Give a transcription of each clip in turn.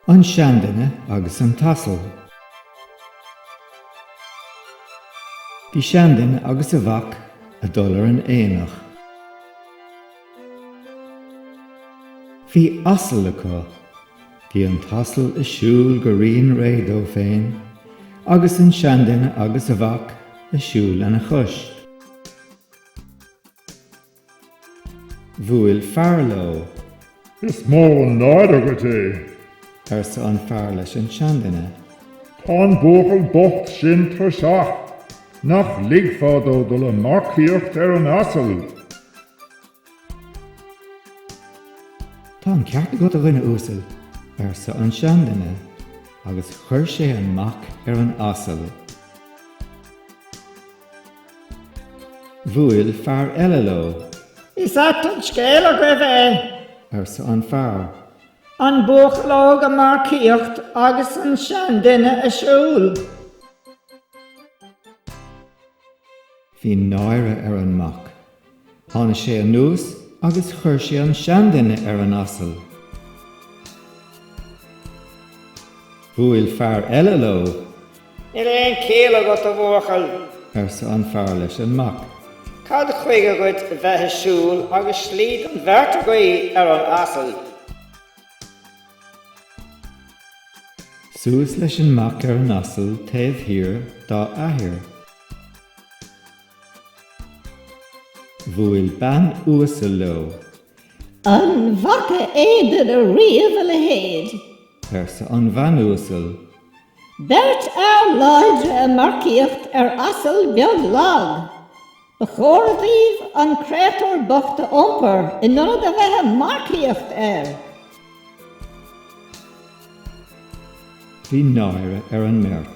An seandanna agus an tasail. Bhí seandanna agus a bhac a dul ar an éanach. Bhí asal acu, bhí an tasail a siúil go rion réadh dó féin, agus an seandanna agus a bhac a siúil lena choist. Bhuail fear leo, Is mó an náid agat é. arsa an fear leis an seandanna. Tá an bócail bocht sin tar seach, nach ligfádó dul an marcíocht ar an asal. Tá an ceart go a rinne úsal, arsa an seandanna, agus chuir sé an mac ar an asal. Bhuail fear eile leo, Is at an scéal a go bheith, arsa an fear. an buachlóg a marcíocht agus an seandanna a siúil. Bhí náire ar an mac. Tháinig sé an nús agus chuir sé an seandanna ar an asal. Bhuail fear eile leo, Ní léon céal agat a bhuachal. arsa an fear leis an mac. Cad chuig agat a bheith siúil agus slíd an bheirt agaí ar an asal. Suas leis an mac ar an asal taobh hir dá athir. Bhuail ban úsal leo, An bhaca éidir a riamh le héad. arsa an bhan úsal. Bert ar láidre a marcíocht ar asal beag lag. Ba chóirdíomh an créatóir bochta ompar in nod a bheith marcíocht ar. Bhí náire ar an mert.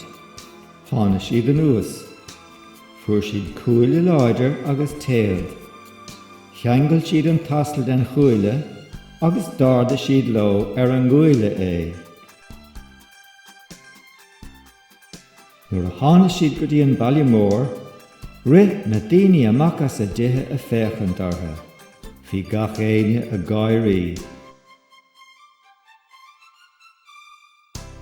Tháinig siad an ús. Fuair siad cúile láidir agus taobh. Cheangail siad an tasail den chúile agus darda siad leo ar an gúile é. Nuair a tháinig siad go dtí an Ballymór, rith na daoine amachchas a dithe a féchan dartha. Bhí gach éine a gairí.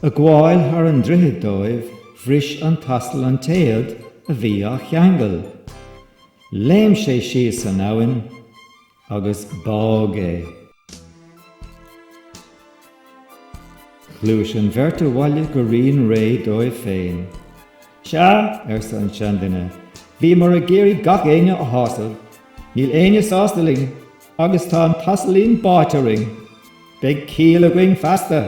A gháil ar an drithid dóibh, bhris an tasail an taobh a bhí á cheangail. Léim sé síos an abhainn agus bág é. Chlúis an bheirt a bhaile go rion réadh dóibh féin. Sea, arsa an seandanna, bhí mar a géirí gach éine a hásamh, níl éine sástaling, agus tá an tasailín báiteing, beidh cíal a going fasta.